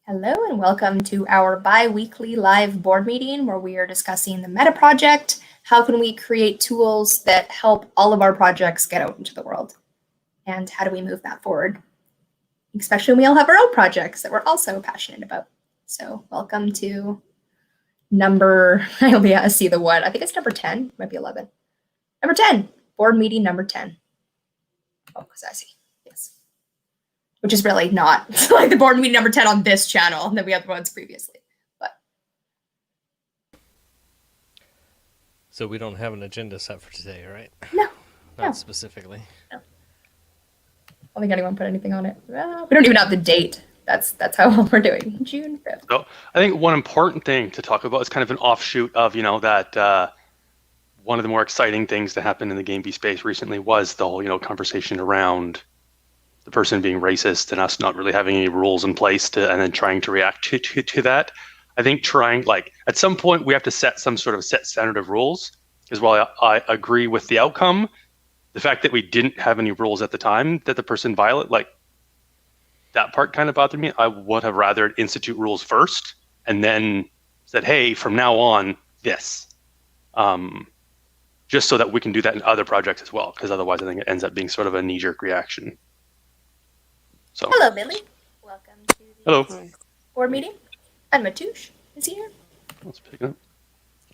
Hello and welcome to our bi-weekly live board meeting where we are discussing the MetaProject. How can we create tools that help all of our projects get out into the world? And how do we move that forward? Especially when we all have our own projects that we're also passionate about. So welcome to number, I only see the one, I think it's number 10, might be 11. Number 10, board meeting number 10. Oh, because I see, yes. Which is really not like the board meeting number 10 on this channel that we had the ones previously. But so we don't have an agenda set for today, right? No. Not specifically. No. I don't think anyone put anything on it. We don't even have the date. That's how well we're doing. June 5th. So I think one important thing to talk about is kind of an offshoot of, that one of the more exciting things that happened in the game B space recently was the whole, conversation around the person being racist and us not really having any rules in place and then trying to react to that. I think at some point we have to set some sort of set standard of rules, because while I agree with the outcome, the fact that we didn't have any rules at the time that the person violated, that part kind of bothered me. I would have rather institute rules first and then said, hey, from now on, this. Just so that we can do that in other projects as well, because otherwise I think it ends up being sort of a knee-jerk reaction. So. Hello, Billy. Welcome to the board meeting. And Matouche is here. Let's pick it up.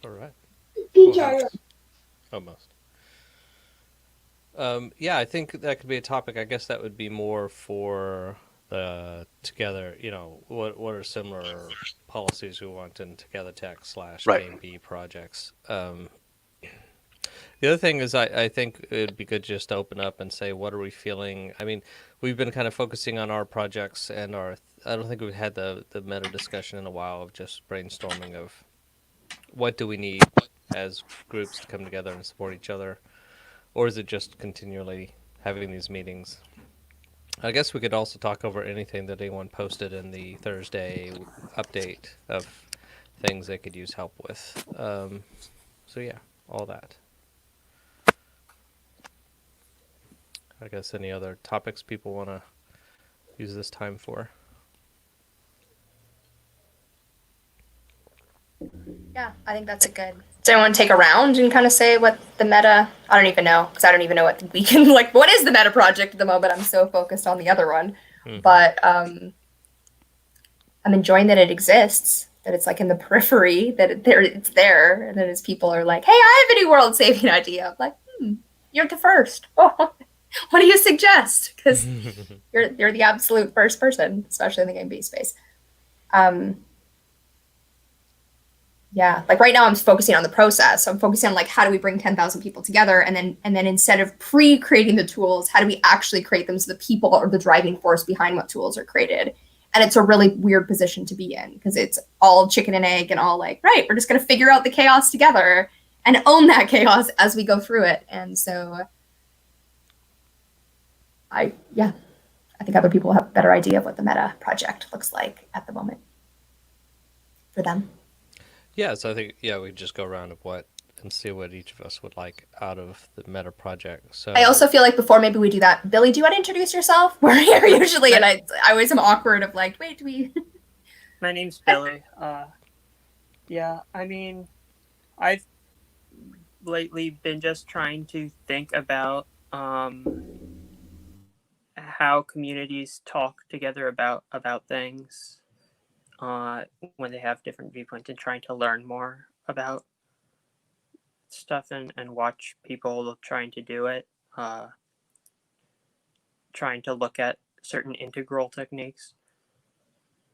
All right. Almost. Yeah, I think that could be a topic. I guess that would be more for the Together, what are similar policies we want in TogetherTec / Game B projects. The other thing is I think it'd be good just to open up and say, what are we feeling? I mean, we've been kind of focusing on our projects and I don't think we've had the meta discussion in a while of just brainstorming of what do we need as groups to come together and support each other? Or is it just continually having these meetings? I guess we could also talk over anything that anyone posted in the Thursday update of things they could use help with. So yeah, all that. I guess any other topics people want to use this time for? Yeah, I think that's a good. Does anyone take a round and kind of say what the meta? I don't even know, because I don't even know what we can what is the MetaProject at the moment? I'm so focused on the other one, but I'm enjoying that it exists. That it's in the periphery. That it's there, and then as people are like, "Hey, I have a new world-saving idea." I'm like, you're the first. What do you suggest? Because you're the absolute first person, especially in the game B space. Yeah, right now I'm focusing on the process. So I'm focusing on how do we bring 10,000 people together, and then instead of pre-creating the tools, how do we actually create them so the people are the driving force behind what tools are created? And it's a really weird position to be in, because it's all chicken and egg and all right, we're just going to figure out the chaos together and own that chaos as we go through it. And so I think other people have a better idea of what the MetaProject looks like at the moment for them. Yeah, so I think, we just go around and see what each of us would like out of the MetaProject. So I also feel maybe maybe we do that. Billy, do you want to introduce yourself? We're here usually, and I always am awkward of wait, do we? My name's Billy. I've lately been just trying to think about how communities talk together about things when they have different viewpoints, and trying to learn more about stuff and watch people trying to do it, trying to look at certain integral techniques,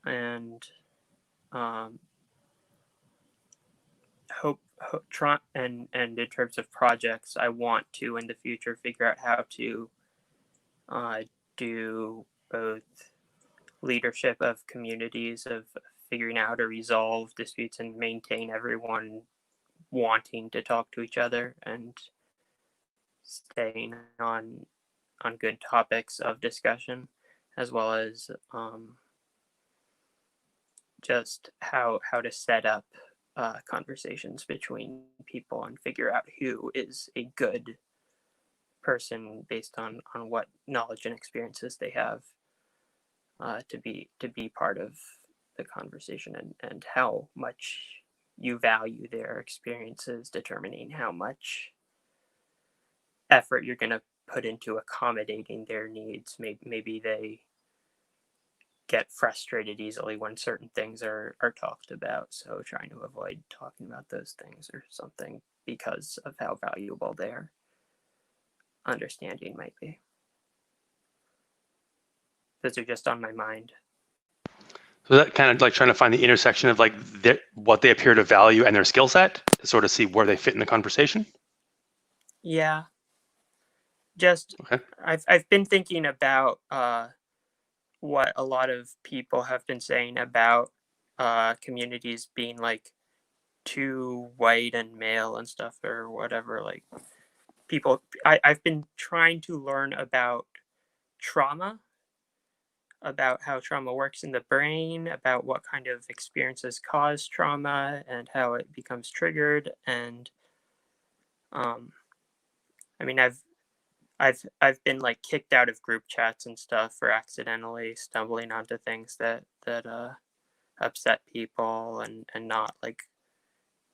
and try and in terms of projects, I want to in the future figure out how to do both leadership of communities, of figuring out how to resolve disputes and maintain everyone wanting to talk to each other and staying on good topics of discussion, as well as just how to set up conversations between people and figure out who is a good person based on what knowledge and experiences they have to be part of the conversation, and how much you value their experiences, determining how much effort you're going to put into accommodating their needs. Maybe they get frustrated easily when certain things are talked about, so trying to avoid talking about those things or something because of how valuable their understanding might be. Those are just on my mind. So that kind of like trying to find the intersection of like what they appear to value and their skill set to sort of see where they fit in the conversation. Yeah. Just Okay. I've been thinking about what a lot of people have been saying about communities being like too white and male and stuff or whatever. Like people, I've been trying to learn about trauma, about how trauma works in the brain, about what kind of experiences cause trauma and how it becomes triggered. And I mean, I've been like kicked out of group chats and stuff for accidentally stumbling onto things that upset people and not like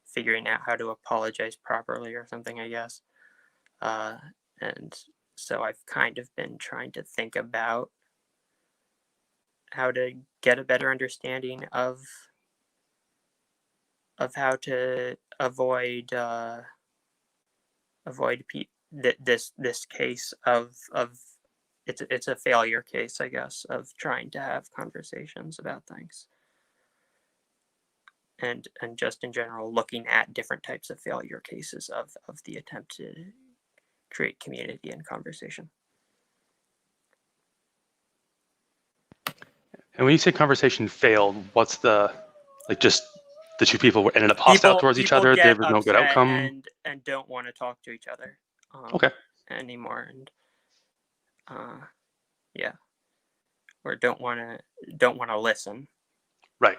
figuring out how to apologize properly or something, I guess. And so I've kind of been trying to think about how to get a better understanding of how to avoid this case of it's a failure case, I guess, of trying to have conversations about things. And just in general, looking at different types of failure cases of the attempt to create community and conversation. And when you say conversation failed, what's the like just the two people ended up hostile towards each other? There was no good outcome. And don't want to talk to each other. Okay. Anymore, and yeah, or don't want to listen. Right.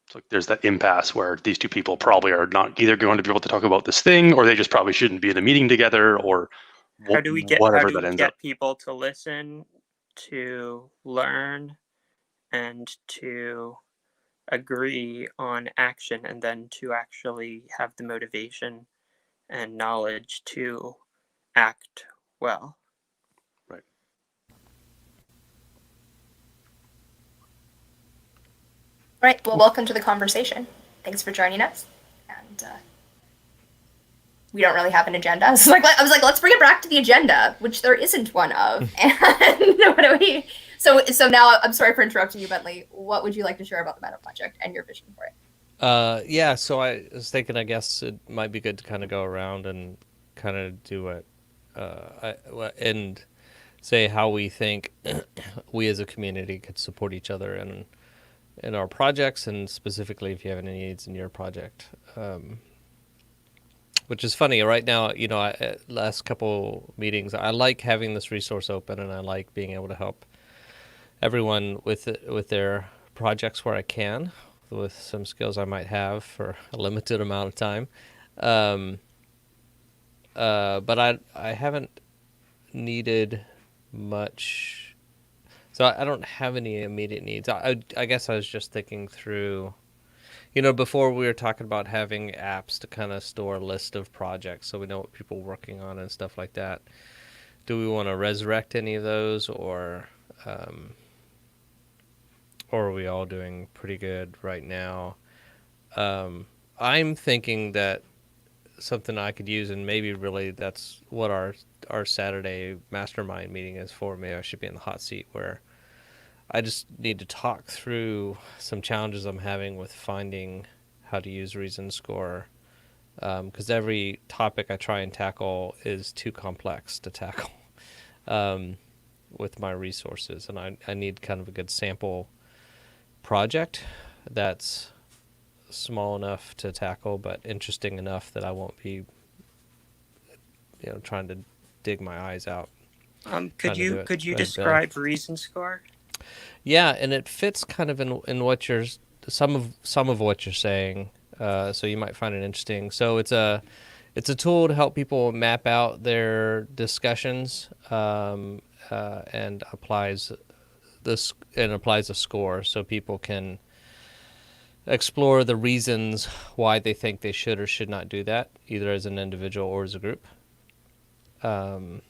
So there's that impasse where these two people probably are not either going to be able to talk about this thing, or they just probably shouldn't be in a meeting together, or how do we get people to listen, to learn, and to agree on action, and then to actually have the motivation and knowledge to act well. Right. All right. Well, welcome to the conversation. Thanks for joining us. And we don't really have an agenda. So I was like, let's bring it back to the agenda, which there isn't one of. And what do we? So now I'm sorry for interrupting you, Bentley. What would you like to share about the MetaProject and your vision for it? Yeah, so I was thinking, I guess it might be good to kind of go around and kind of do it and say how we think we as a community could support each other in our projects, and specifically if you have any needs in your project. Which is funny right now, you know, last couple meetings, I like having this resource open, and I like being able to help everyone with their projects where I can, with some skills I might have for a limited amount of time. But I haven't needed much, so I don't have any immediate needs. I guess I was just thinking through, you know, before we were talking about having apps to kind of store a list of projects so we know what people are working on and stuff like that. Do we want to resurrect any of those, or are we all doing pretty good right now? I'm thinking that something I could use, and maybe really that's what our Saturday mastermind meeting is for. Maybe I should be in the hot seat, where I just need to talk through some challenges I'm having with finding how to use Reason Score, because every topic I try and tackle is too complex to tackle with my resources, and I need kind of a good sample project that's small enough to tackle but interesting enough that I won't be, you know, trying to dig my eyes out. Could you describe Reason Score? Yeah, and it fits kind of in what you're some of what you're saying. So you might find it interesting. So it's a tool to help people map out their discussions, and applies a score so people can explore the reasons why they think they should or should not do that, either as an individual or as a group. And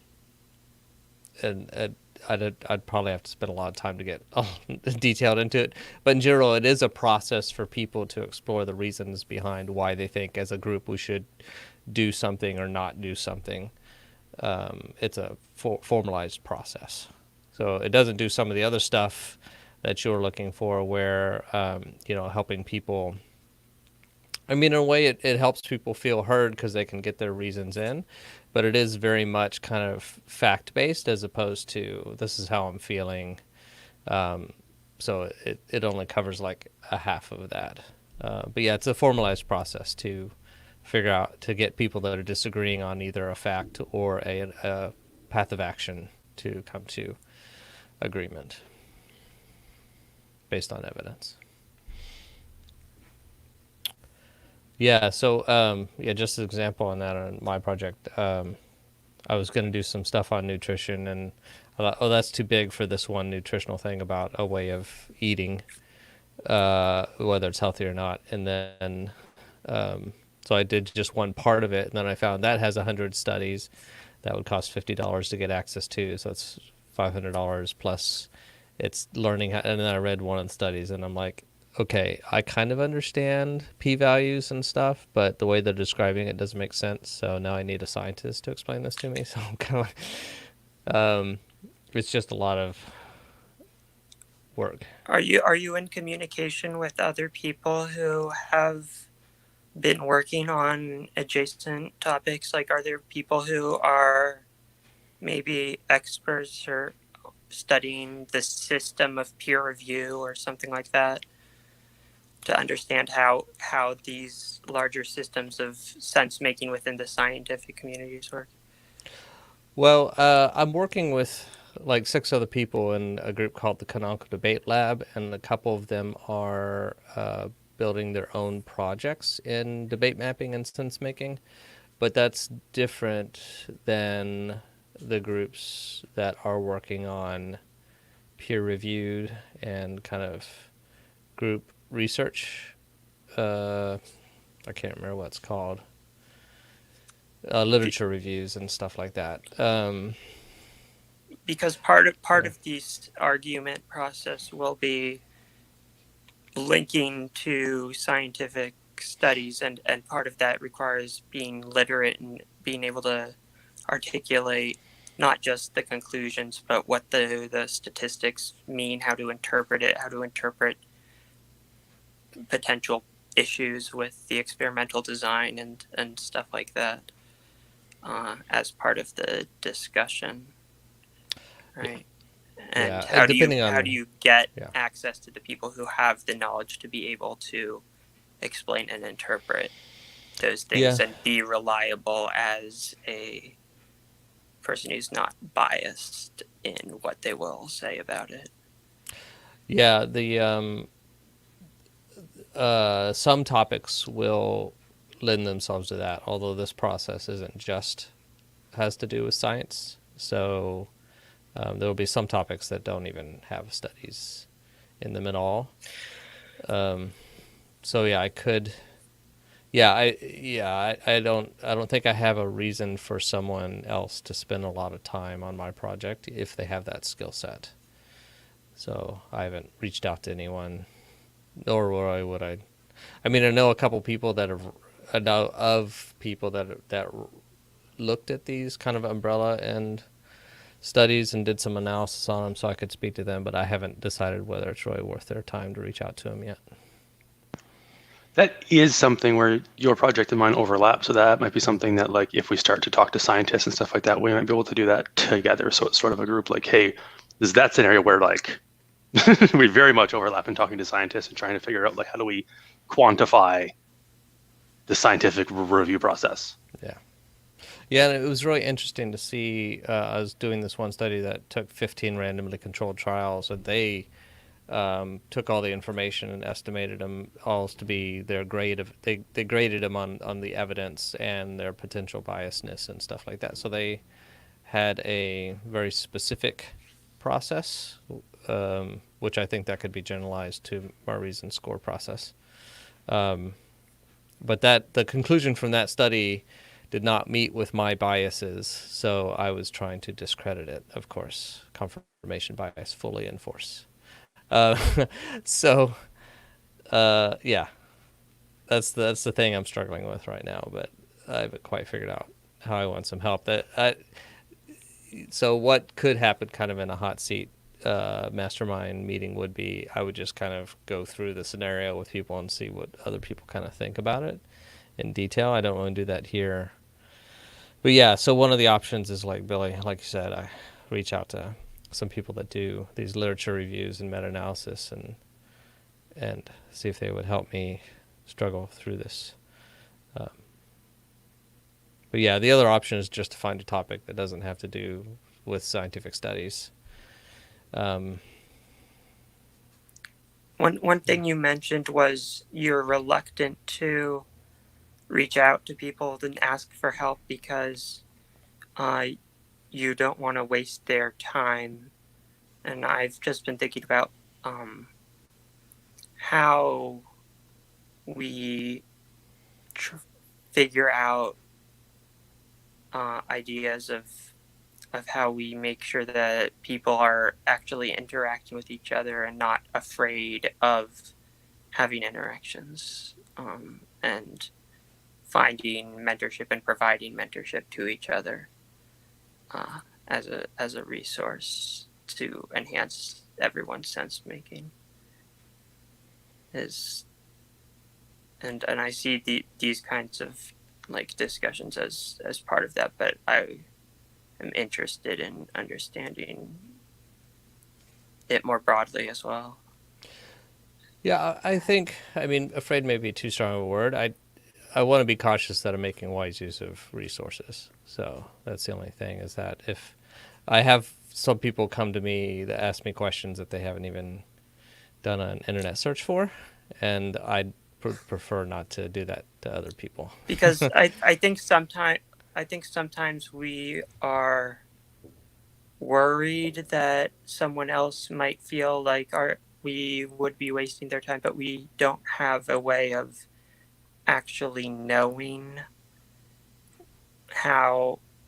I'd probably have to spend a lot of time to get detailed into it. But in general, it is a process for people to explore the reasons behind why they think as a group we should do something or not do something. It's a formalized process. So it doesn't do some of the other stuff that you're looking for where, helping people. I mean, in a way, it helps people feel heard because they can get their reasons in, but it is very much kind of fact-based as opposed to this is how I'm feeling. So it only covers like a half of that. But yeah, it's a formalized process to figure out, to get people that are disagreeing on either a fact or a path of action to come to agreement based on evidence. Yeah, so just an example on that on my project, I was going to do some stuff on nutrition, and I thought, that's too big for this one nutritional thing about a way of eating, whether it's healthy or not. And then, so I did just one part of it, and then I found that has 100 studies that would cost $50 to get access to, so it's $500 plus it's learning how, and then I read one of the studies, and I'm like, okay, I kind of understand p-values and stuff, but the way they're describing it doesn't make sense. So now I need a scientist to explain this to me. So I'm kind of, it's just a lot of work. Are you in communication with other people who have been working on adjacent topics? Like, are there people who are maybe experts or studying the system of peer review or something like that, to understand how these larger systems of sense making within the scientific communities work? Well, I'm working with like 6 other people in a group called the Canonical Debate Lab, and a couple of them are building their own projects in debate mapping and sense making, but that's different than the groups that are working on peer-reviewed and kind of group research. I can't remember what it's called. Literature reviews and stuff like that. Because part of this argument process will be linking to scientific studies, and part of that requires being literate and being able to articulate not just the conclusions, but what the statistics mean, how to interpret it, how to interpret potential issues with the experimental design and stuff like that, as part of the discussion, right? And Yeah, how do depending you get yeah. access to the people who have the knowledge to be able to explain and interpret those things, Yeah. and be reliable as a person who's not biased in what they will say about it? Yeah, the some topics will lend themselves to that, although this process isn't just has to do with science. So there will be some topics that don't even have studies in them at all. So yeah, I could. Yeah, I don't think I have a reason for someone else to spend a lot of time on my project if they have that skill set. So I haven't reached out to anyone, nor would I. I mean, I know a couple people that looked at these kind of umbrella and studies and did some analysis on them, so I could speak to them, but I haven't decided whether it's really worth their time to reach out to them yet. That is something where your project and mine overlap. So that might be something that, like, if we start to talk to scientists and stuff like that, we might be able to do that together. So it's sort of a group like, hey, this is that scenario where, like, we very much overlap in talking to scientists and trying to figure out, like, how do we quantify the scientific review process. Yeah. Yeah, and it was really interesting to see. I was doing this one study that took 15 randomly controlled trials, and they took all the information and estimated them all to be their grade of. They graded them on the evidence and their potential biasness and stuff like that. So they had a very specific process, which I think that could be generalized to our reason score process. But the conclusion from that study did not meet with my biases, so I was trying to discredit it, of course. Confirmation bias fully in force. So, yeah, that's the thing I'm struggling with right now, but I haven't quite figured out how I want some help. So what could happen kind of in a hot seat mastermind meeting would be I would just kind of go through the scenario with people and see what other people kind of think about it in detail. I don't want to do that here. But yeah, so one of the options is like Billy, like you said, I reach out to some people that do these literature reviews and meta-analysis and see if they would help me struggle through this. But yeah, the other option is just to find a topic that doesn't have to do with scientific studies. One thing you mentioned was you're reluctant to reach out to people and ask for help because you don't want to waste their time. And I've just been thinking about how we figure out ideas of how we make sure that people are actually interacting with each other and not afraid of having interactions, and finding mentorship and providing mentorship to each other as a resource to enhance everyone's sense making and I see these kinds of like discussions as part of that, but I am interested in understanding it more broadly as well. Yeah, I mean, afraid may be too strong a word. I want to be cautious that I'm making wise use of resources. So that's the only thing, is that if I have some people come to me that ask me questions that they haven't even done an internet search for, and I'd prefer not to do that to other people. Because I think sometimes we are worried that someone else might feel like we would be wasting their time, but we don't have a way of actually knowing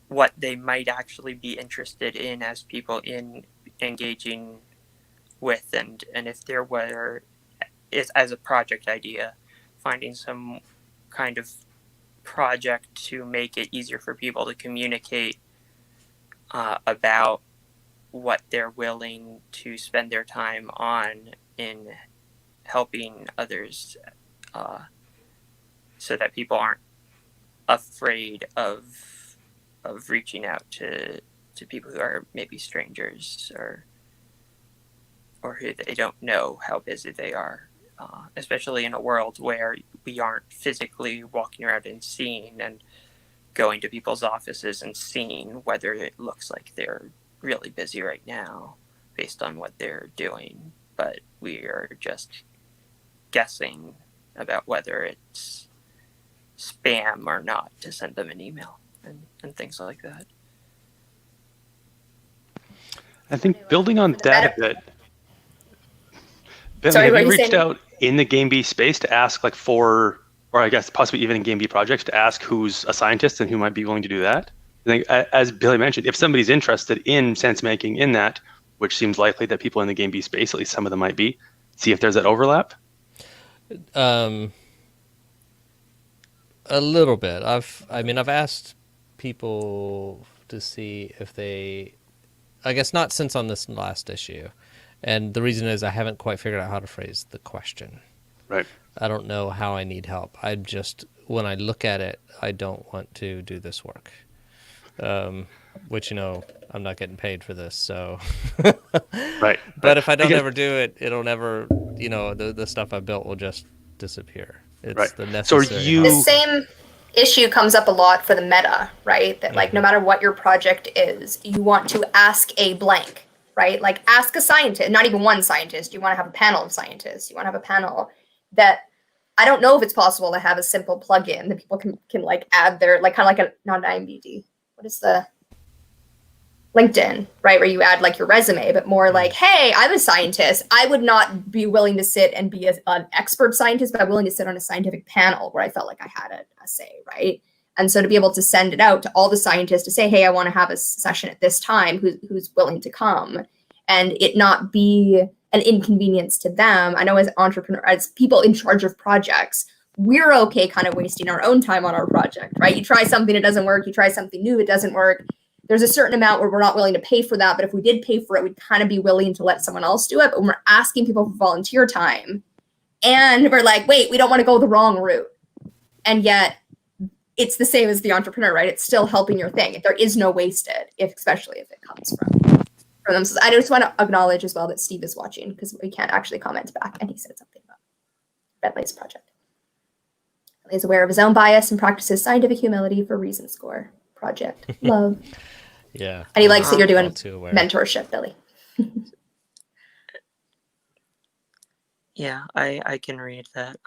what they might actually be interested in as people in engaging with, and if there were, as a project idea, finding some kind of project to make it easier for people to communicate about what they're willing to spend their time on in helping others, so that people aren't afraid of reaching out to people who are maybe strangers or who they don't know how busy they are, especially in a world where we aren't physically walking around and seeing and going to people's offices and seeing whether it looks like they're really busy right now based on what they're doing, but we are just guessing about whether it's spam or not to send them an email and things like that. I think building on that a bit, Billy, Sorry, have what you are you reached saying? out in the Game B space to ask or I guess possibly even in Game B projects to ask who's a scientist and who might be willing to do that? I think, as Billy mentioned, if somebody's interested in sense making in that, which seems likely that people in the Game B space, at least some of them might be, see if there's that overlap. A little bit. I've asked people to see if they, I guess not since on this last issue. And the reason is I haven't quite figured out how to phrase the question. Right. I don't know how I need help. When I look at it, I don't want to do this work. Which, I'm not getting paid for this, so. Right. But if I don't ever do it, it'll never, the stuff I built will just disappear. It's Right. the necessary. So you... The same issue comes up a lot for the meta, right? That like no matter what your project is, you want to ask a blank, right? Like ask a scientist, not even one scientist. You want to have a panel of scientists. You want to have a panel that I don't know if it's possible to have a simple plugin that people can like add their like kind of like a not an IMBD. What is the LinkedIn, right? Where you add like your resume, but more like, hey, I'm a scientist. I would not be willing to sit and be an expert scientist, but I'm willing to sit on a scientific panel where I felt like I had a say, right? And so to be able to send it out to all the scientists to say, hey, I want to have a session at this time, who's willing to come, and it not be an inconvenience to them. I know as entrepreneurs, as people in charge of projects, we're okay kind of wasting our own time on our project, right? You try something, it doesn't work. You try something new, it doesn't work. There's a certain amount where we're not willing to pay for that. But if we did pay for it, we'd kind of be willing to let someone else do it. But when we're asking people for volunteer time and we're like, wait, we don't want to go the wrong route. And yet it's the same as the entrepreneur, right? It's still helping your thing. There is no wasted, especially if it comes from them. So I just want to acknowledge as well that Steve is watching because we can't actually comment back. And he said something about Bentley's project. He's aware of his own bias and practices scientific humility for Reason Score project. Love. Yeah. And he likes that you're doing all too aware. mentorship, Billy. Yeah, I can read that.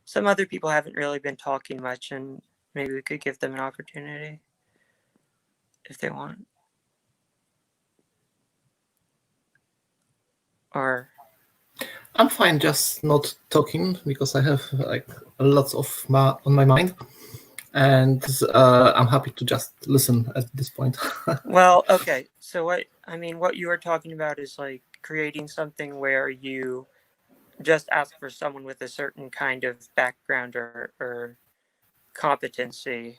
Some other people haven't really been talking much, and maybe we could give them an opportunity if they want. Or I'm fine just not talking because I have like lots of on my mind, and I'm happy to just listen at this point. well, okay. So what you were talking about is like creating something where you just ask for someone with a certain kind of background or competency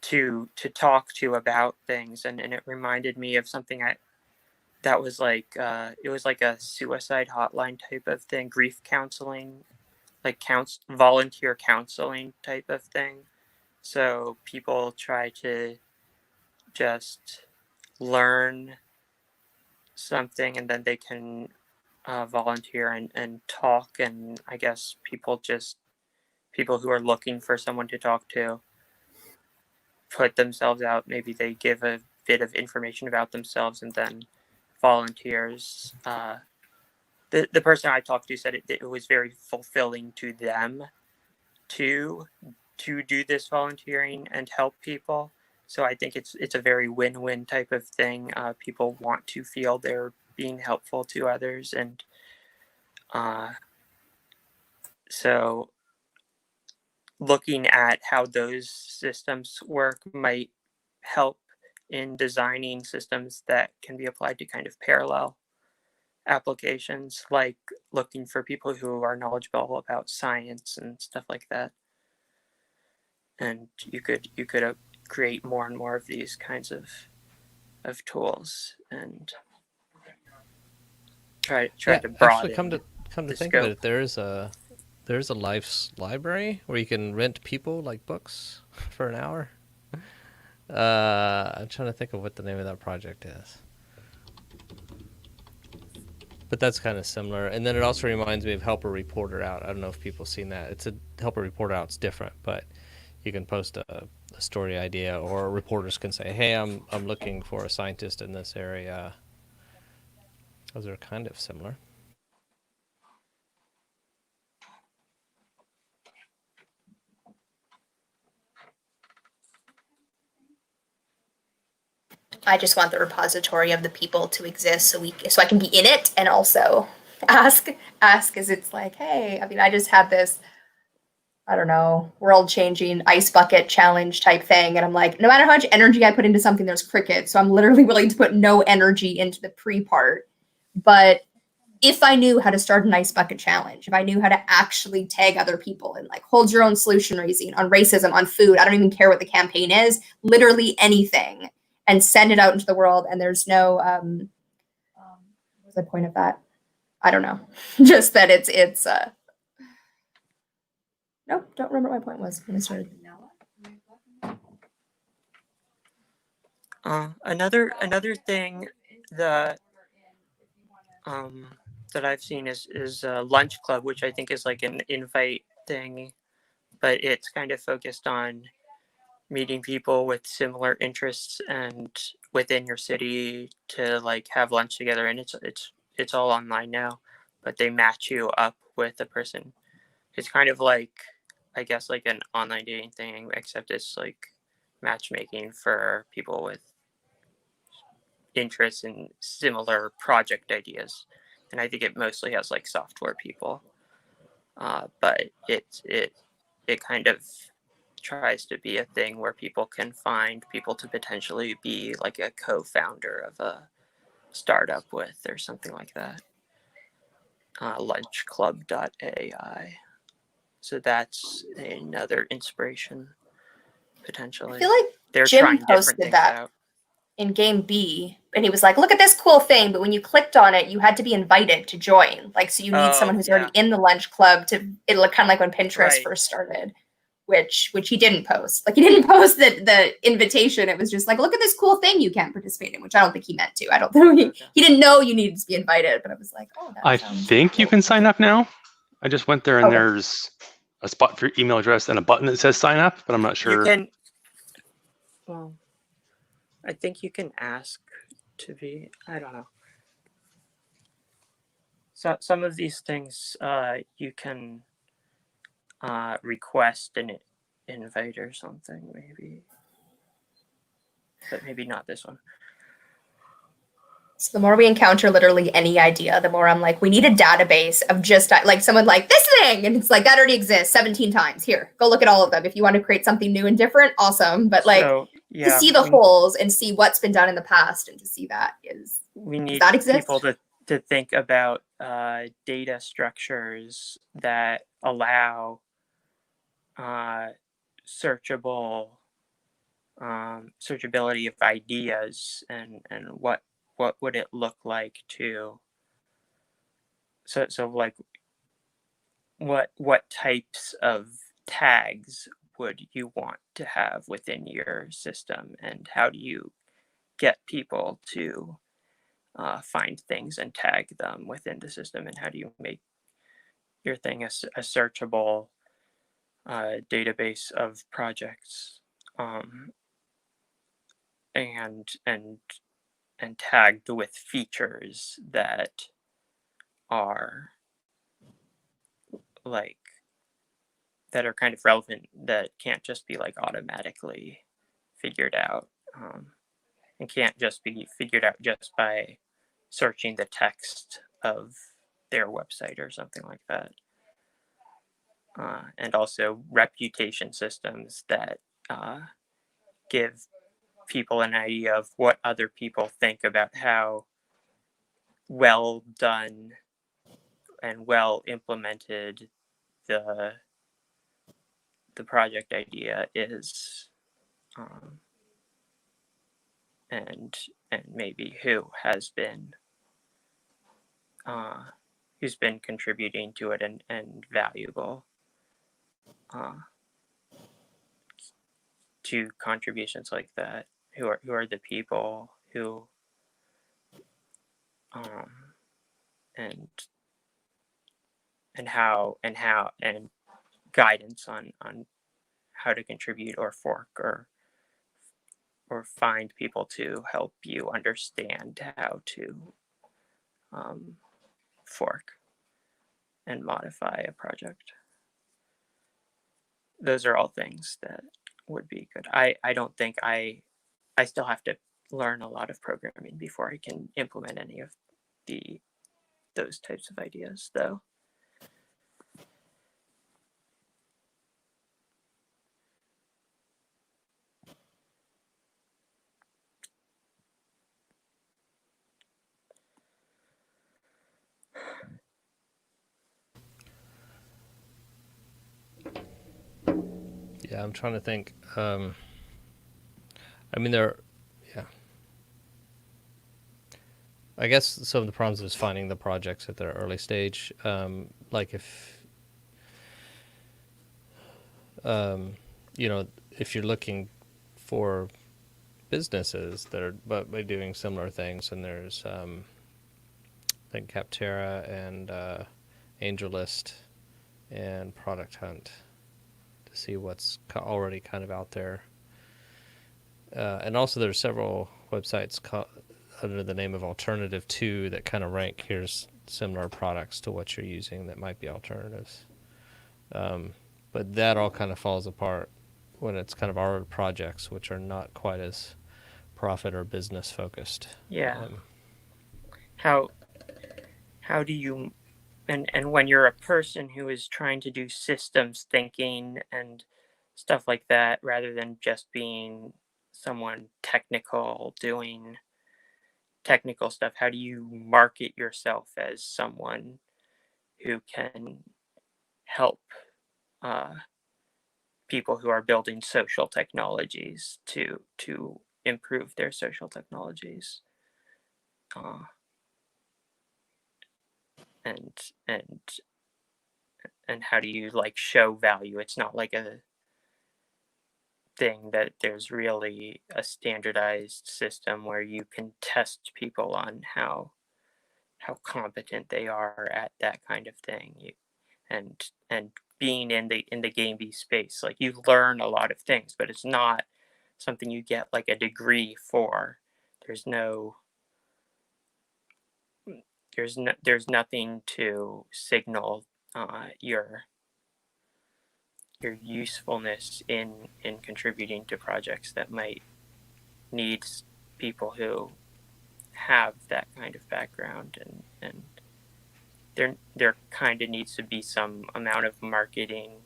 to talk to about things, and it reminded me of something that was like it was like a suicide hotline type of thing, grief counseling, like volunteer counseling type of thing. So people try to just learn something and then they can volunteer and talk, and I guess people who are looking for someone to talk to put themselves out. Maybe they give a bit of information about themselves, and then volunteers. The person I talked to said it was very fulfilling to them to do this volunteering and help people. So I think it's a very win-win type of thing. People want to feel they're being helpful to others, and so looking at how those systems work might help in designing systems that can be applied to kind of parallel applications, like looking for people who are knowledgeable about science and stuff like that. And you could create more and more of these kinds of tools and try to broaden. Actually, come to think of it, there's a Life's library where you can rent people like books for an hour. I'm trying to think of what the name of that project is. But that's kind of similar. And then it also reminds me of Help a Reporter Out. I don't know if people have seen that. It's a Help a Reporter Out. It's different, but you can post a story idea, or reporters can say, hey, I'm looking for a scientist in this area. Those are kind of similar. I just want the repository of the people to exist so I can be in it and also ask as it's like, hey, I mean, I just had this, I don't know, world-changing ice bucket challenge type thing. And I'm like, no matter how much energy I put into something, there's crickets. So I'm literally willing to put no energy into the pre-part. But if I knew how to start an ice bucket challenge, if I knew how to actually tag other people and like hold your own solution raising on racism, on food, I don't even care what the campaign is, literally anything, and send it out into the world. And there's no, what's the point of that? I don't know. Just that it's nope, don't remember what my point was when I started. Another thing that that I've seen is Lunch Club, which I think is like an invite thing, but it's kind of focused on meeting people with similar interests and within your city to like have lunch together. And it's all online now, but they match you up with a person. It's kind of like I guess like an online dating thing, except it's like matchmaking for people with interests in similar project ideas. And I think it mostly has like software people, but it kind of tries to be a thing where people can find people to potentially be like a co-founder of a startup with or something like that. Lunchclub.ai. So that's another inspiration potentially. I feel like They're Jim trying different posted things that out. in game B, and he was like, look at this cool thing, but when you clicked on it, you had to be invited to join. Like, so you need someone who's already in the lunch club to, it looked kind of like when Pinterest first started, which he didn't post. Like, he didn't post the invitation. It was just like, look at this cool thing you can't participate in, which I don't think he meant to. I don't think he didn't know you needed to be invited, but I was like, oh, that I sounds think cool. you can sign up now. I just went there and Okay. there's a spot for your email address and a button that says sign up, but I'm not sure. You can, well, I think you can ask to be, I don't know. So some of these things you can request an invite or something, maybe, but maybe not this one. So the more we encounter literally any idea, the more I'm like, we need a database of just like someone like this thing. And it's like, that already exists 17 times. Here, go look at all of them. If you want to create something new and different, awesome. But like So, to see the holes and see what's been done in the past and to see that we need that exist? people to think about data structures that allow searchability of ideas and what would it look like to so like what types of tags would you want to have within your system, and how do you get people to find things and tag them within the system, and how do you make your thing a searchable database of projects and tagged with features that are like that are kind of relevant, that can't just be like automatically figured out and can't just be figured out just by searching the text of their website or something like that. And also reputation systems that give people an idea of what other people think about how well done and well implemented the project idea is, and maybe who's been contributing to it and valuable to contributions like that. Who are the people who and guidance on how to contribute or fork or find people to help you understand how to fork and modify a project. Those are all things that would be good. I don't think I still have to learn a lot of programming before I can implement any of those types of ideas, though. Yeah, I'm trying to think. I mean, I guess some of the problems is finding the projects at their early stage. Like if if you're looking for businesses that are by doing similar things, and there's I think Capterra and AngelList and Product Hunt to see what's already kind of out there. And also there's several websites under the name of Alternative 2 that kind of rank here's similar products to what you're using that might be alternatives. But that all kind of falls apart when it's kind of our projects, which are not quite as profit or business focused. Yeah. How do you, and when you're a person who is trying to do systems thinking and stuff like that, rather than just being someone technical doing technical stuff, how do you market yourself as someone who can help people who are building social technologies to improve their social technologies, and how do you like show value? It's not like a thing that there's really a standardized system where you can test people on how competent they are at that kind of thing. And being in the game B space, like you learn a lot of things, but it's not something you get like a degree for. There's nothing to signal your usefulness in contributing to projects that might need people who have that kind of background, and there kind of needs to be some amount of marketing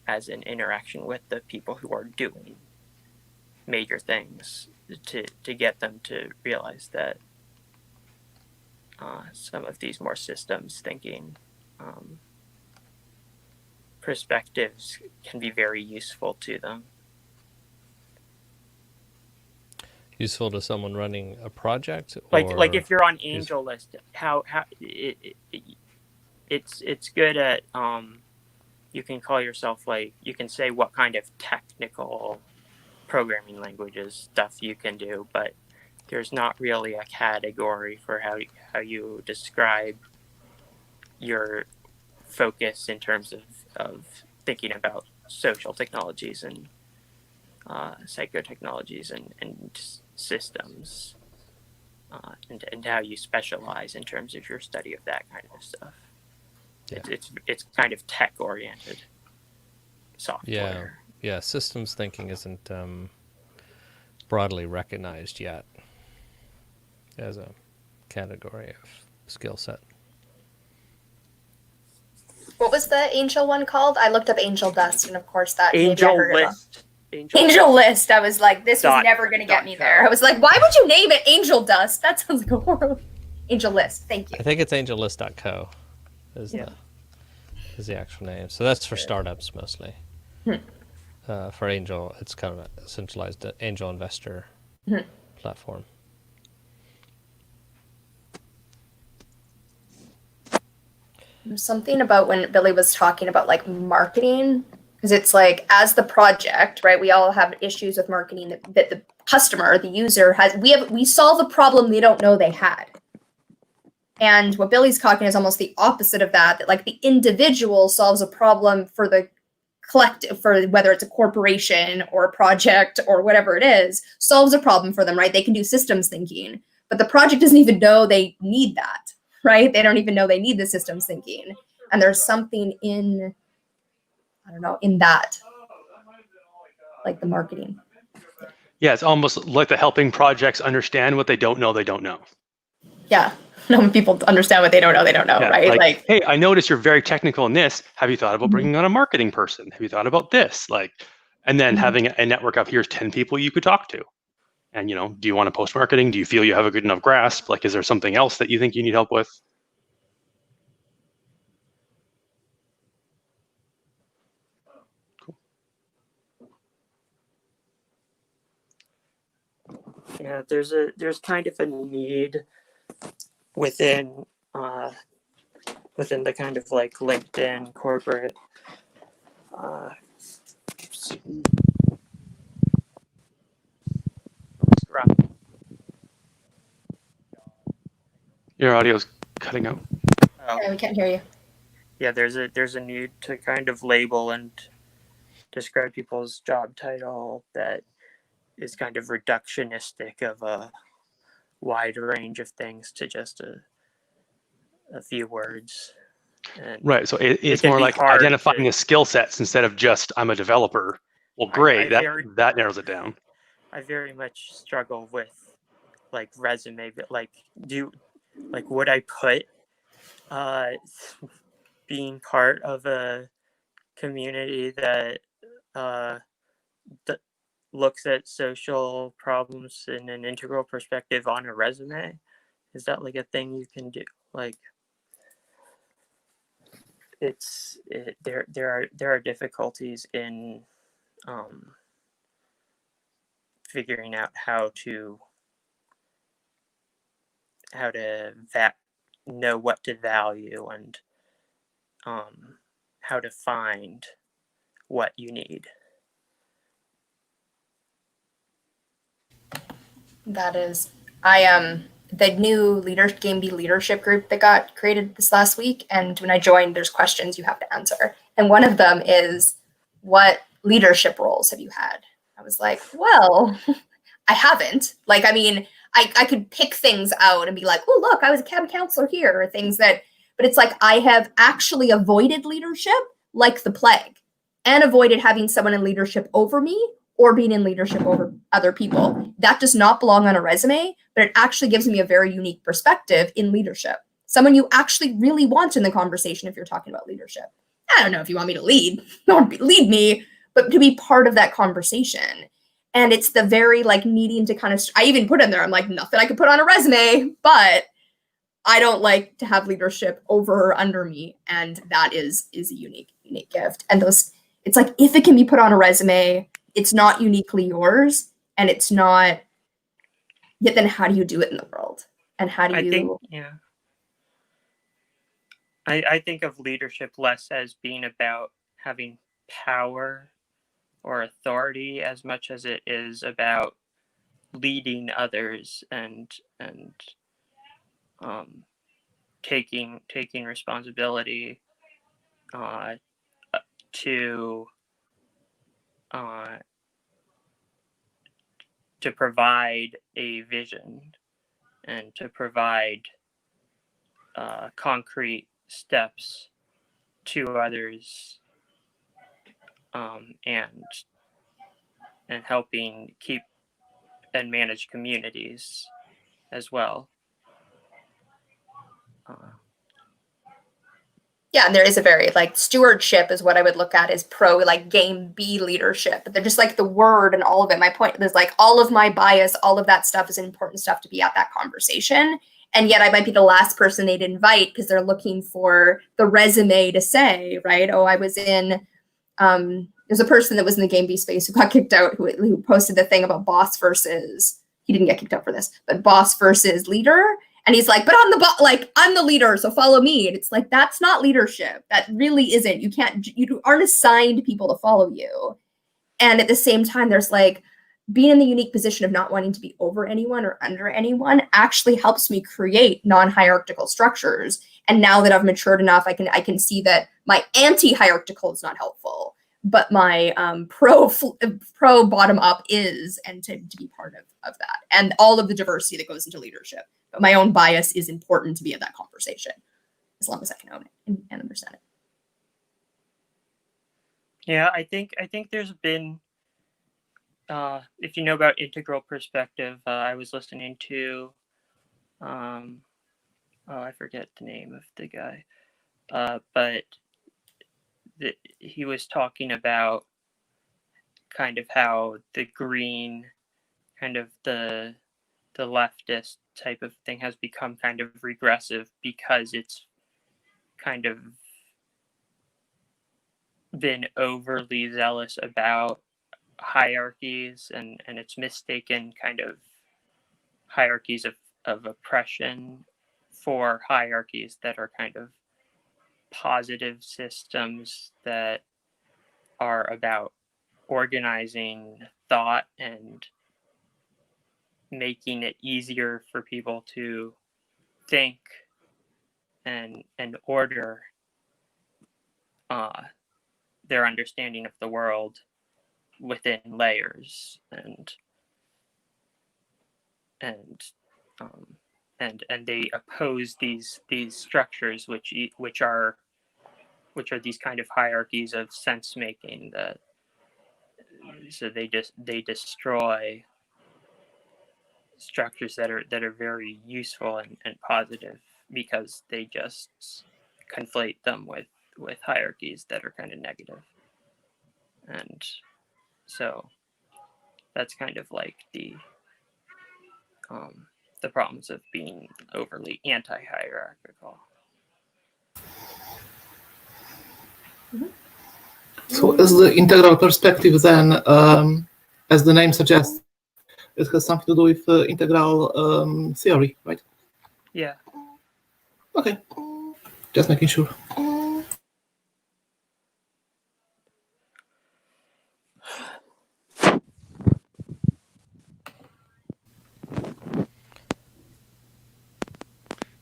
as an interaction with the people who are doing major things to get them to realize that some of these more systems thinking perspectives can be very useful to them. Useful to someone running a project, like if you're on Angel List, how it's good at you can call yourself, like, you can say what kind of technical programming languages stuff you can do, but there's not really a category for how you describe your focus in terms of thinking about social technologies and psychotechnologies and systems, and how you specialize in terms of your study of that kind of stuff. Yeah. It's kind of tech oriented software. Yeah. Systems thinking isn't broadly recognized yet as a category of skill set. What was the Angel one called? I looked up Angel Dust, and of course that Angel List. Angel List. I was like, this was never going to get me there. I was like, why would you name it Angel Dust? That sounds like a horrible. Angel List. Thank you. I think it's angellist.co is the actual name. So that's for startups mostly. For Angel, it's kind of a centralized angel investor platform. There's something about when Billy was talking about like marketing, because it's like, as the project, right, we all have issues with marketing that the customer, the user has. We solve a problem they don't know they had. And what Billy's talking is almost the opposite of that like the individual solves a problem for the collective, for whether it's a corporation or a project or whatever it is, solves a problem for them, right? They can do systems thinking, but the project doesn't even know they need that, right? They don't even know they need the systems thinking. And there's something in, I don't know, in that, like the marketing. Yeah, it's almost like the helping projects understand what they don't know they don't know. Yeah. When people understand what they don't know, Yeah, right? Like, hey, I noticed you're very technical in this. Have you thought about bringing on a marketing person? Have you thought about this? And then having a network of, here's 10 people you could talk to. And, do you want to post marketing? Do you feel you have a good enough grasp? Like, is there something else that you think you need help with? Cool. Yeah, there's kind of a need within the kind of like LinkedIn corporate Your audio's cutting out. We can't hear you. Yeah, there's a need to kind of label and describe people's job title that is kind of reductionistic of a wide range of things to just a few words. And Right. So it's can more be like hard identifying to- the skill sets instead of just I'm a developer. Well, I great. very- That narrows it down. I very much struggle with like resume, but like would I put being part of a community that looks at social problems in an integral perspective on a resume? Is that like a thing you can do? Like, there are difficulties in figuring out how to know what to value and how to find what you need. That is, the new Game B leadership group that got created this last week. And when I joined, there's questions you have to answer. And one of them is, what leadership roles have you had? I was like, well, I haven't. Like, I mean, I could pick things out and be like, oh, look, I was a cabinet counselor here, or things that, but it's like I have actually avoided leadership like the plague, and avoided having someone in leadership over me or being in leadership over other people. That does not belong on a resume, but it actually gives me a very unique perspective in leadership. Someone you actually really want in the conversation if you're talking about leadership. I don't know if you want me to lead, don't lead me, but to be part of that conversation. And it's the very like needing to kind of, I even put in there, I'm like, nothing I could put on a resume, but I don't like to have leadership over or under me. And that is a unique gift. And it's like, if it can be put on a resume, it's not uniquely yours, and it's not, yet then how do you do it in the world? And how do you? I think of leadership less as being about having power or authority as much as it is about leading others and taking responsibility to provide a vision and to provide concrete steps to others, and helping keep and manage communities as well. Yeah, and there is a very like stewardship is what I would look at as pro like game B leadership. But they're just like the word and all of it. My point is like all of my bias, all of that stuff is important stuff to be at that conversation. And yet I might be the last person they'd invite because they're looking for the resume to say, right? Oh, I was in, there's a person that was in the game B space who got kicked out, who posted the thing about boss versus, he didn't get kicked out for this, but boss versus leader. And he's like, but I'm the leader, so follow me. And it's like, that's not leadership. That really isn't. You aren't assigned people to follow you. And at the same time, there's like, being in the unique position of not wanting to be over anyone or under anyone actually helps me create non-hierarchical structures. And now that I've matured enough, I can see that my anti-hierarchical is not helpful, but my pro bottom up is, and to be part of that, and all of the diversity that goes into leadership. But my own bias is important to be in that conversation, as long as I can own it and understand it. Yeah, I think there's been, if you know about integral perspective, I was listening to, I forget the name of the guy, but he was talking about kind of how the green, kind of the leftist type of thing has become kind of regressive because it's kind of been overly zealous about hierarchies and it's mistaken kind of hierarchies of oppression for hierarchies that are kind of positive systems that are about organizing thought and making it easier for people to think and order their understanding of the world within layers and they oppose these structures which are which are these kind of hierarchies of sense making that, so they destroy structures that are very useful and positive, because they just conflate them with hierarchies that are kind of negative. And so that's kind of like the problems of being overly anti-hierarchical. So as the integral perspective, then, as the name suggests, it has something to do with integral theory, right? Yeah. Okay, just making sure.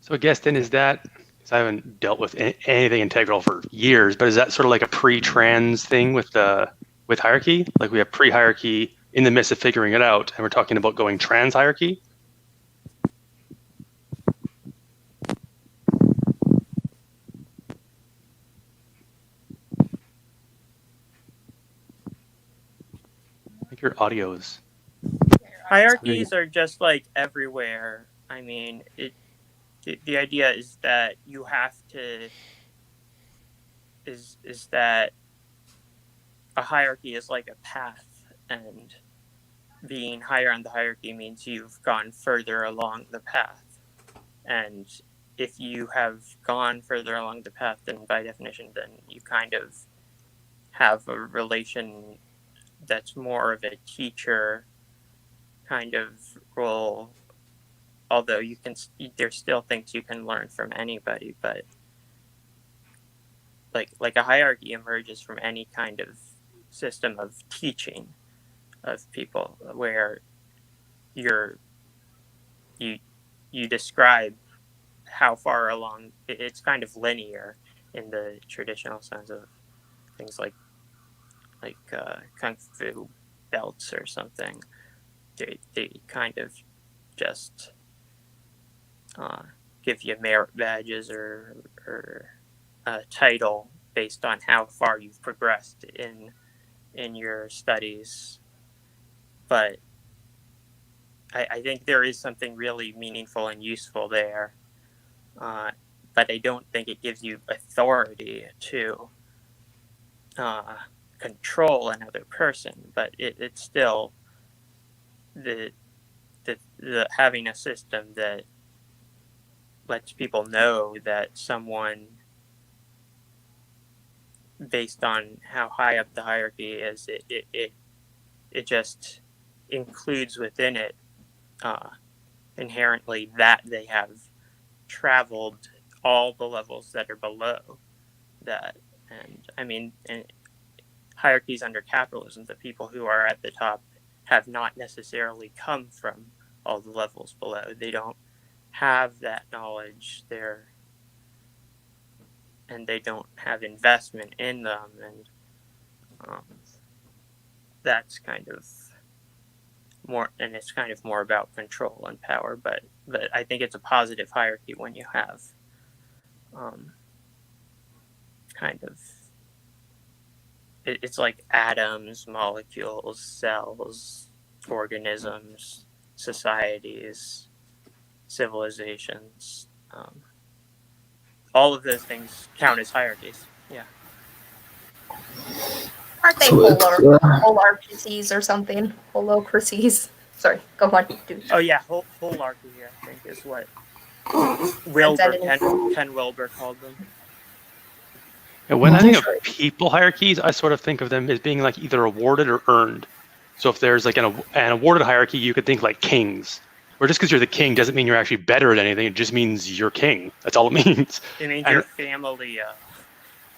So I guess then is that, because I haven't dealt with anything integral for years, but is that sort of like a pre-trans thing with hierarchy? Like we have pre-hierarchy in the midst of figuring it out, and we're talking about going trans hierarchy? I think your audio is... Hierarchies are just like everywhere. I mean, the idea is that you have to, is that a hierarchy is like a path, and being higher on the hierarchy means you've gone further along the path. And if you have gone further along the path, then by definition, then you kind of have a relation that's more of a teacher kind of role. Although there's still things you can learn from anybody, but like a hierarchy emerges from any kind of system of teaching of people, where you describe how far along. It's kind of linear in the traditional sense of things like kung fu belts or something. They kind of just give you merit badges or a title based on how far you've progressed in your studies. But I think there is something really meaningful and useful there. But I don't think it gives you authority to control another person. But it's still the having a system that lets people know that someone, based on how high up the hierarchy is, it just includes within it inherently that they have traveled all the levels that are below that. And I mean, in hierarchies under capitalism, the people who are at the top have not necessarily come from all the levels below. They don't have that knowledge there, and they don't have investment in them, and that's kind of more, and it's kind of more about control and power. But I think it's a positive hierarchy when you have kind of, it's like atoms, molecules, cells, organisms, societies, civilizations. All of those things count as hierarchies. Yeah. Aren't they So holarchies or something? Holocracies. Sorry, go on, dude. Oh yeah, holarchy, I think, is what Ken Wilber called them. And when I think of people hierarchies, I sort of think of them as being like either awarded or earned. So if there's like an awarded hierarchy, you could think like kings. Or just because you're the king doesn't mean you're actually better at anything. It just means you're king. That's all it means. It means your family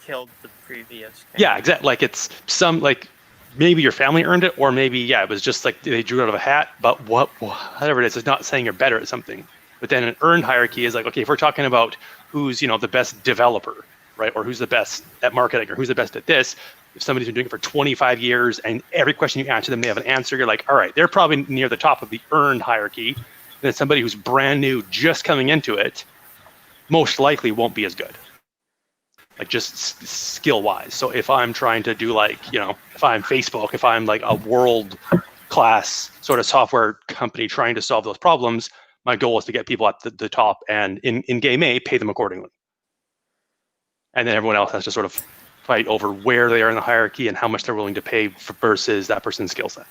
killed the previous king. Yeah, exactly. Like it's like maybe your family earned it, or maybe it was just like they drew it out of a hat. But whatever it is, it's not saying you're better at something. But then an earned hierarchy is like, okay, if we're talking about who's the best developer, right, or who's the best at marketing, or who's the best at this. If somebody's been doing it for 25 years and every question you answer them, they have an answer, you're like, all right, they're probably near the top of the earned hierarchy. And then somebody who's brand new, just coming into it, most likely won't be as good. like just skill wise. So if I'm trying to do like, if I'm Facebook, if I'm like a world class sort of software company trying to solve those problems, my goal is to get people at the top, and in game A, pay them accordingly. And then everyone else has to sort of fight over where they are in the hierarchy and how much they're willing to pay versus that person's skill set.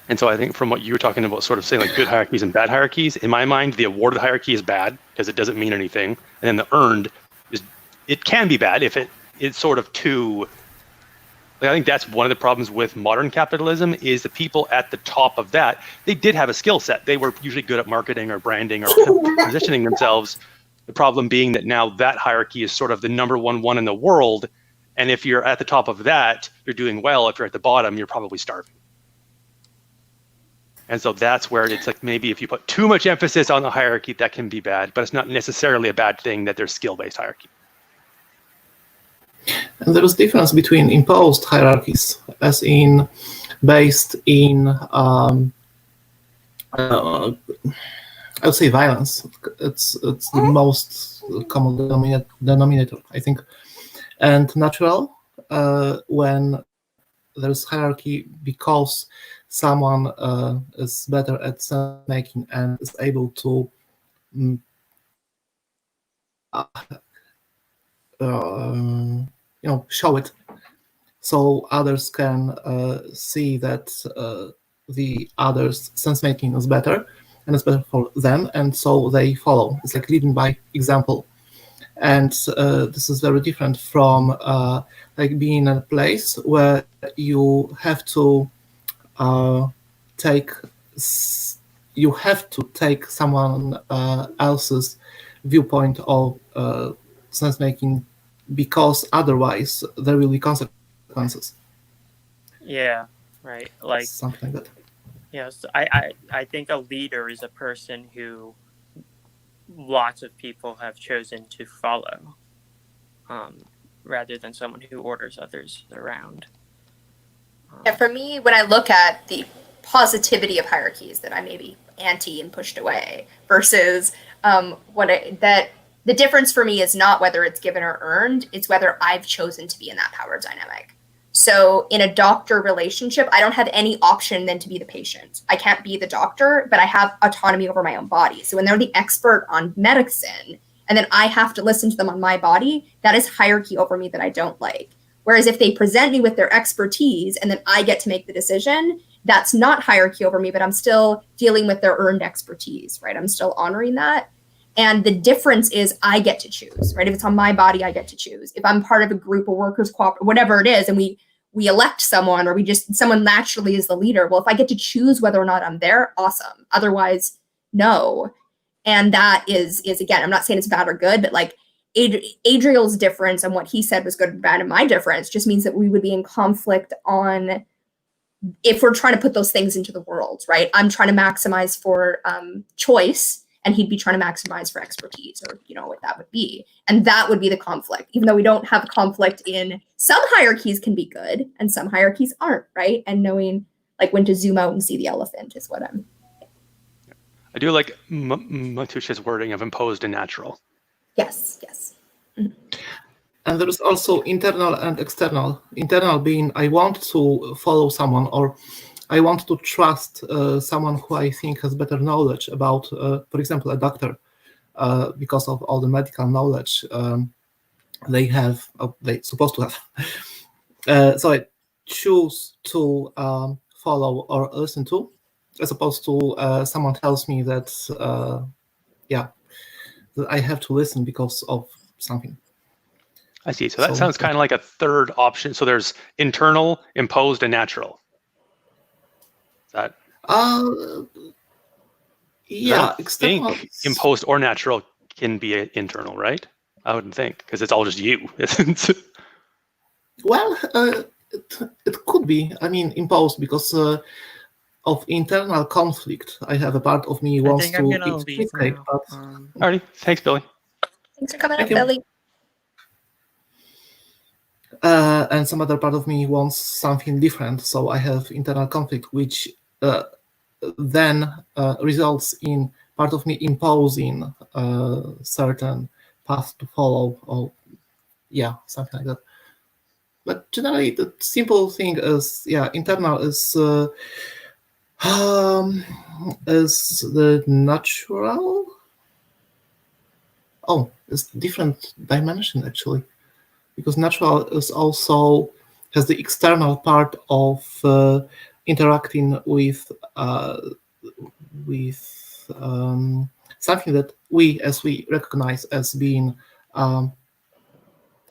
And so I think from what you were talking about, sort of saying like good hierarchies and bad hierarchies, in my mind, the awarded hierarchy is bad because it doesn't mean anything. And then the earned it can be bad if it's sort of too, like, I think that's one of the problems with modern capitalism is the people at the top of that, they did have a skill set. They were usually good at marketing or branding or positioning themselves. The problem being that now that hierarchy is sort of the number one in the world. And if you're at the top of that, you're doing well. If you're at the bottom, you're probably starving. And so that's where it's like maybe if you put too much emphasis on the hierarchy, that can be bad, but it's not necessarily a bad thing that there's skill-based hierarchy. And there is difference between imposed hierarchies, as in based in, I would say violence. It's the most common denominator, I think. And natural, when there's hierarchy because someone is better at sense making and is able to show it, so others can see that the others' sense making is better and it's better for them, and so they follow. It's like leading by example. And this is very different from like being in a place where you have to take someone else's viewpoint of sense making, because otherwise there will be consequences. Yeah, right. Like something like that. Yes, I think a leader is a person who lots of people have chosen to follow, rather than someone who orders others around. Yeah, for me, when I look at the positivity of hierarchies that I maybe anti and pushed away versus the difference for me is not whether it's given or earned, it's whether I've chosen to be in that power dynamic. So in a doctor relationship, I don't have any option than to be the patient. I can't be the doctor, but I have autonomy over my own body. So when they're the expert on medicine and then I have to listen to them on my body, that is hierarchy over me that I don't like. Whereas if they present me with their expertise and then I get to make the decision, that's not hierarchy over me, but I'm still dealing with their earned expertise, right? I'm still honoring that. And the difference is I get to choose, right? If it's on my body, I get to choose. If I'm part of a group of workers, whatever it is, and we elect someone or someone naturally is the leader, well, if I get to choose whether or not I'm there, awesome. Otherwise, no. And that is again, I'm not saying it's bad or good, but like Adriel's difference and what he said was good and bad, and my difference just means that we would be in conflict on if we're trying to put those things into the world, right? I'm trying to maximize for choice, and he'd be trying to maximize for expertise, or what that would be. And that would be the conflict, even though we don't have conflict in some hierarchies can be good and some hierarchies aren't, right? And knowing like when to zoom out and see the elephant is what I'm. I do like Matush's wording of imposed and natural. Yes. Mm-hmm. And there is also internal and external. Internal being I want to follow someone, or I want to trust someone who I think has better knowledge about, for example, a doctor, because of all the medical knowledge they're supposed to have. So I choose to follow or listen to, as opposed to someone tells me that, that I have to listen because of something. I see. So that sounds kind of like a third option. So there's internal, imposed, and natural. That yeah, I think imposed or natural can be internal, right? I wouldn't think, because it's all just you. Well, it could be. I mean, imposed because of internal conflict. I have a part of me who wants to eat cheesecake, but alrighty, thanks, Billy. Thanks for coming up, Billy. And some other part of me wants something different, so I have internal conflict, which then results in part of me imposing a certain path to follow, or yeah, something like that. But generally, the simple thing is, yeah, internal is the natural. Oh, it's different dimension actually, because natural is also has the external part of interacting with something that we recognize as being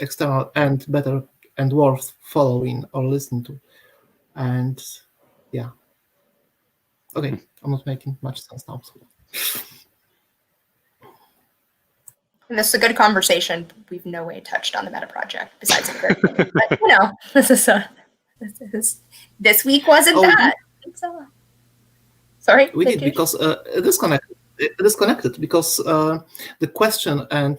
external and better and worth following or listening to. And yeah, okay, I'm not making much sense now. And this is a good conversation. We've no way touched on the MetaProject besides the very beginning. But you know, this week wasn't that. So, sorry, we did because disconnected because the question and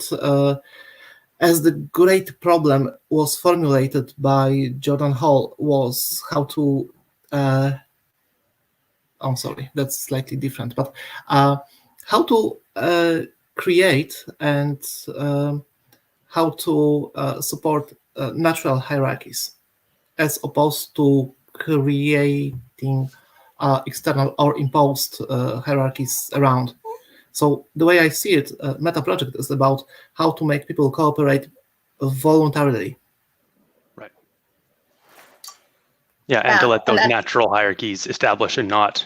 as the great problem was formulated by Jordan Hall was how to I'm sorry, that's slightly different, but how to create and how to support natural hierarchies as opposed to creating external or imposed hierarchies around. So the way I see it, MetaProject is about how to make people cooperate voluntarily. Right. Yeah, and to let those natural hierarchies establish and not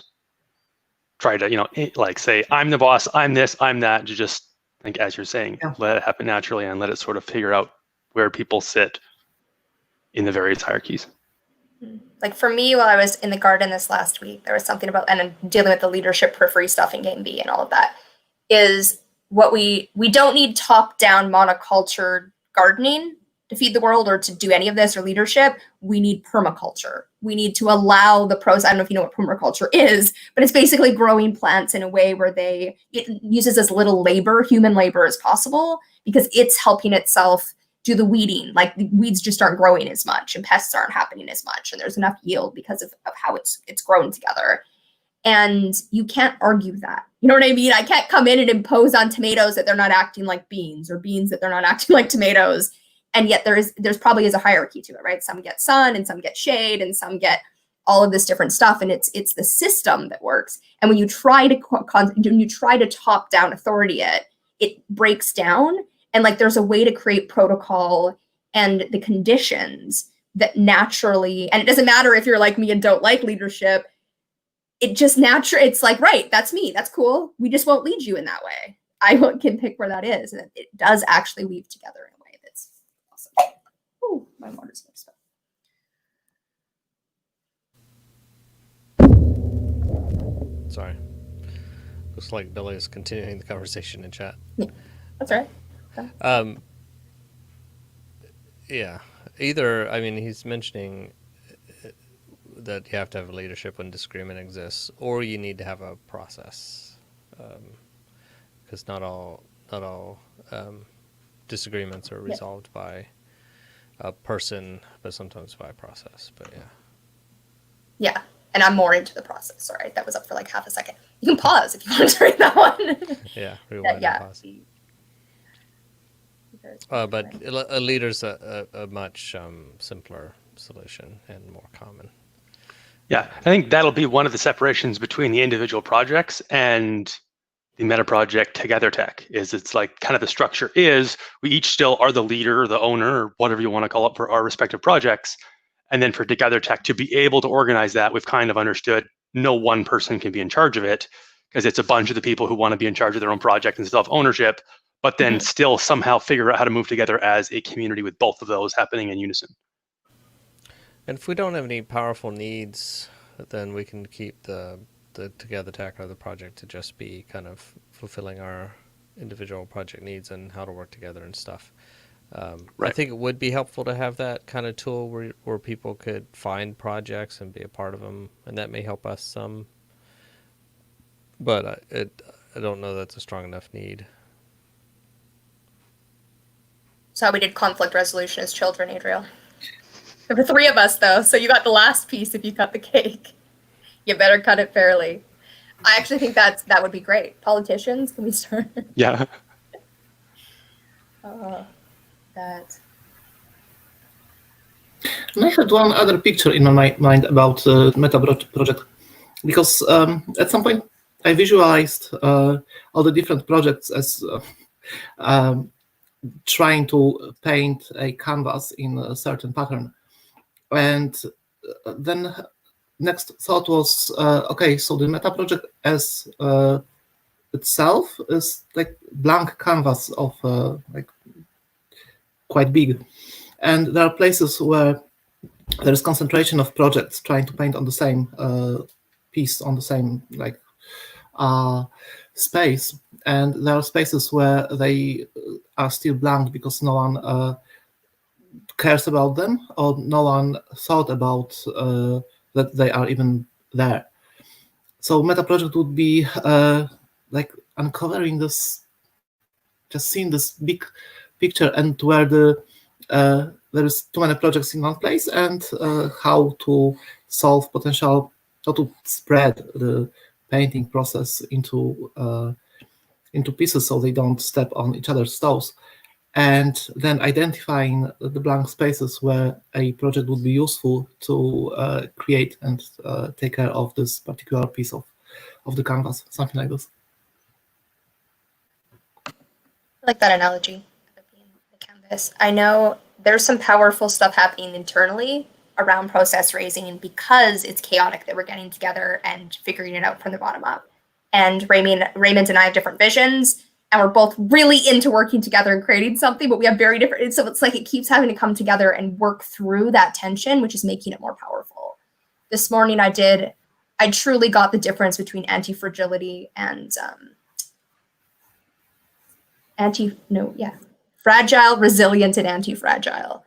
try to, like say, I'm the boss, I'm this, I'm that. To just, like as you're saying, let it happen naturally and let it sort of figure out where people sit in the various hierarchies. Like for me, while I was in the garden this last week, there was something about, and I'm dealing with the leadership periphery stuff in Game B and all of that, is what we don't need top-down monoculture gardening to feed the world or to do any of this or leadership. We need permaculture. We need to allow the pros. I don't know if you know what permaculture is, but it's basically growing plants in a way where it uses as little labor, human labor as possible, because it's helping itself do the weeding. Like the weeds just aren't growing as much and pests aren't happening as much. And there's enough yield because of how it's grown together. And you can't argue that. You know what I mean? I can't come in and impose on tomatoes that they're not acting like beans, or beans that they're not acting like tomatoes. And yet there's probably is a hierarchy to it, right? Some get sun and some get shade and some get all of this different stuff. And it's the system that works. And when you try to top down authority it breaks down. And like there's a way to create protocol and the conditions that naturally, and it doesn't matter if you're like me and don't like leadership, it just naturally, it's like, right, that's me, that's cool. We just won't lead you in that way. I can pick where that is. And it does actually weave together in a way that's awesome. Oh, my water's mixed up. Sorry. Looks like Billy is continuing the conversation in chat. Yeah, that's right. Yeah. Either, I mean, he's mentioning that you have to have leadership when disagreement exists, or you need to have a process, because not all disagreements are resolved by a person, but sometimes by a process. But yeah, and I'm more into the process. Sorry, that was up for like half a second. You can pause if you want to read that one. Yeah, rewind and pause. But a leader's a much simpler solution and more common. Yeah, I think that'll be one of the separations between the individual projects and the MetaProject TogetherTec. Is it's like kind of the structure is we each still are the leader, or the owner, or whatever you want to call it for our respective projects. And then for TogetherTec to be able to organize that, we've kind of understood no one person can be in charge of it, because it's a bunch of the people who want to be in charge of their own project and still have ownership, but then still somehow figure out how to move together as a community with both of those happening in unison. And if we don't have any powerful needs, then we can keep the TogetherTec or the project to just be kind of fulfilling our individual project needs and how to work together and stuff. Right. I think it would be helpful to have that kind of tool where people could find projects and be a part of them, and that may help us some. But I don't know that's a strong enough need. So how we did conflict resolution as children, Adriel. There were 3 of us, though, so you got the last piece if you cut the cake. You better cut it fairly. I actually think that would be great. Politicians, can we start? Yeah. That. And I had one other picture in my mind about MetaProject, because at some point I visualized all the different projects as trying to paint a canvas in a certain pattern. And then next thought was, okay, so the MetaProject as itself is like blank canvas of like quite big. And there are places where there is concentration of projects trying to paint on the same piece, on the same like space, and there are spaces where they are still blank because no one cares about them, or no one thought about that they are even there. So MetaProject would be like uncovering this, just seeing this big picture, and where there is too many projects in one place, and how to solve potential, how to spread the painting process into pieces so they don't step on each other's toes, and then identifying the blank spaces where a project would be useful to create and take care of this particular piece of the canvas, something like this. I like that analogy of being the canvas. I know there's some powerful stuff happening internally around process raising because it's chaotic that we're getting together and figuring it out from the bottom up. And Raymond and I have different visions, and we're both really into working together and creating something, but we have very different. So it's like it keeps having to come together and work through that tension, which is making it more powerful. This morning I truly got the difference between anti-fragility and fragile, resilient, and anti-fragile.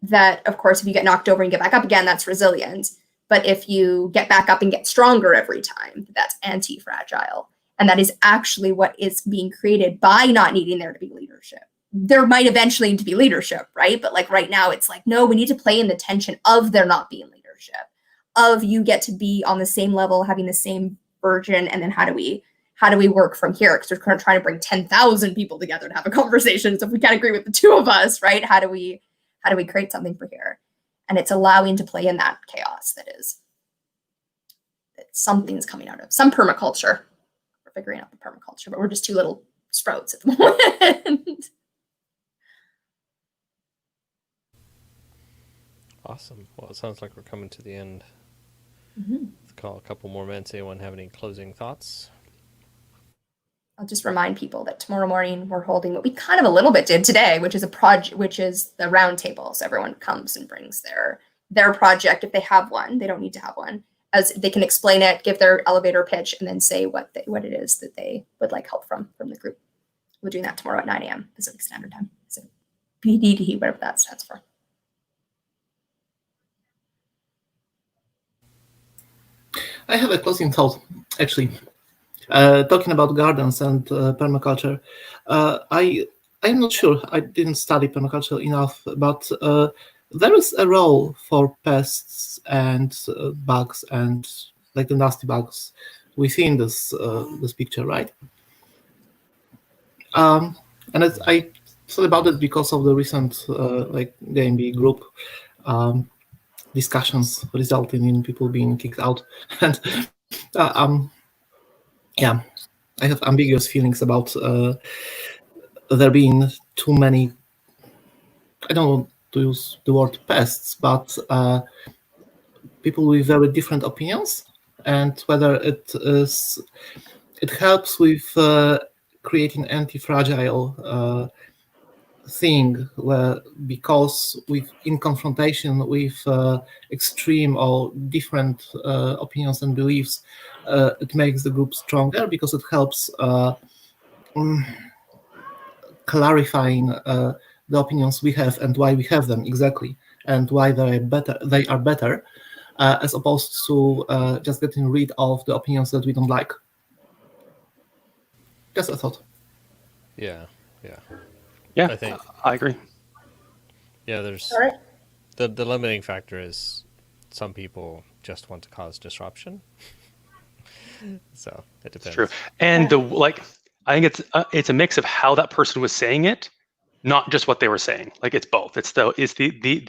That, of course, if you get knocked over and get back up again, that's resilient. But if you get back up and get stronger every time, that's anti-fragile. And that is actually what is being created by not needing there to be leadership. There might eventually need to be leadership, right? But like right now, it's like, no, we need to play in the tension of there not being leadership, of you get to be on the same level, having the same version, and then how do we work from here? Because we're trying to bring 10,000 people together to have a conversation. So if we can't agree with the two of us, right? How do we create something for here? And it's allowing to play in that chaos that something's coming out of some permaculture. We're figuring out the permaculture, but we're just two little sprouts at the moment. Awesome. Well, it sounds like we're coming to the end. Mm-hmm. Let's call a couple more minutes. Anyone have any closing thoughts? I'll just remind people that tomorrow morning we're holding what we kind of a little bit did today, which is the Roundtables. Everyone comes and brings their project if they have one. They don't need to have one, as they can explain it, give their elevator pitch, and then say what it is that they would like help from the group. We're doing that tomorrow at 9 a.m. Pacific Standard Time. So PDD, whatever that stands for. I have a closing thought, actually. Talking about gardens and permaculture, I'm not sure. I didn't study permaculture enough, but there is a role for pests and bugs and like the nasty bugs within this picture, right? And I thought about it because of the recent like DMB group discussions resulting in people being kicked out, and yeah, I have ambiguous feelings about there being too many, I don't want to use the word pests, but people with very different opinions, and whether it helps with creating anti-fragile thing, where because in confrontation with extreme or different opinions and beliefs, it makes the group stronger because it helps clarifying the opinions we have and why we have them exactly, and why they are better, as opposed to just getting rid of the opinions that we don't like. Just a thought. Yeah. Yeah, I think. I agree. Yeah, there's All right. the limiting factor is some people just want to cause disruption. So it depends. It's true. And I think it's a mix of how that person was saying it, not just what they were saying. Like it's both. It's the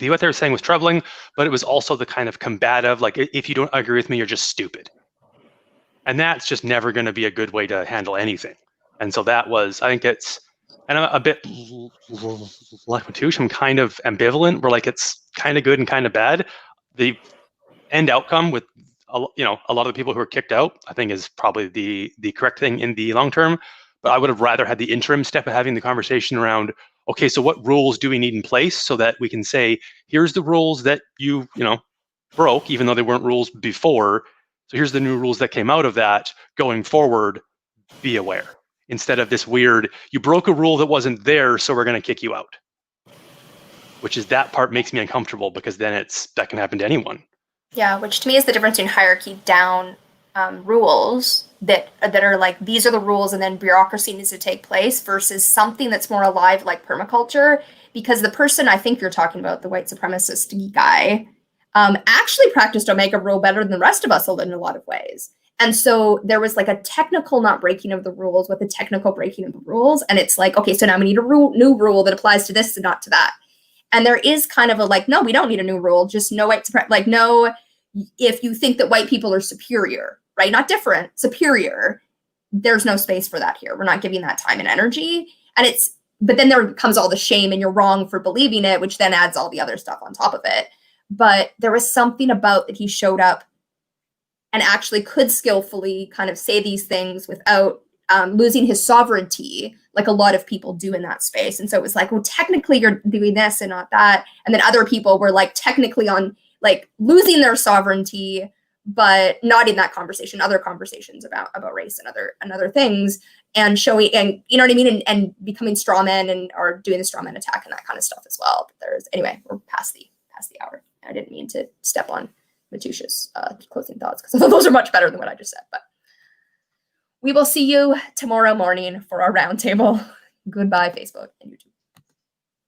what they were saying was troubling, but it was also the kind of combative, like if you don't agree with me, you're just stupid. And that's just never going to be a good way to handle anything. And so that was, I think it's, and I'm a bit like Matoush, I'm kind of ambivalent, where like it's kind of good and kind of bad. The end outcome with a lot of the people who are kicked out, I think is probably the correct thing in the long term. But I would have rather had the interim step of having the conversation around, okay, so what rules do we need in place so that we can say, here's the rules that you broke, even though they weren't rules before. So here's the new rules that came out of that. Going forward, be aware. Instead of this weird, you broke a rule that wasn't there, so we're going to kick you out. Which is, that part makes me uncomfortable, because then that can happen to anyone. Yeah, which to me is the difference between hierarchy down rules that are like, these are the rules and then bureaucracy needs to take place, versus something that's more alive like permaculture. Because the person I think you're talking about, the white supremacist guy, actually practiced Omega rule better than the rest of us in a lot of ways. And so there was like a technical not breaking of the rules with a technical breaking of the rules. And it's like, okay, so now we need a new rule that applies to this and not to that. And there is kind of a like, no, we don't need a new rule. Just no white like, no, if you think that white people are superior, right? Not different, superior. There's no space for that here. We're not giving that time and energy. And but then there comes all the shame and you're wrong for believing it, which then adds all the other stuff on top of it. But there was something about that he showed up and actually could skillfully kind of say these things without losing his sovereignty, like a lot of people do in that space. And so it was like, well, technically you're doing this and not that. And then other people were like technically on like losing their sovereignty, but not in that conversation, other conversations about race and other things, and showing, and you know what I mean? And becoming straw men or doing the straw man attack and that kind of stuff as well. But anyway, we're past the hour. I didn't mean to step on Matoush's closing thoughts, because those are much better than what I just said. But we will see you tomorrow morning for our roundtable. Goodbye, Facebook and YouTube.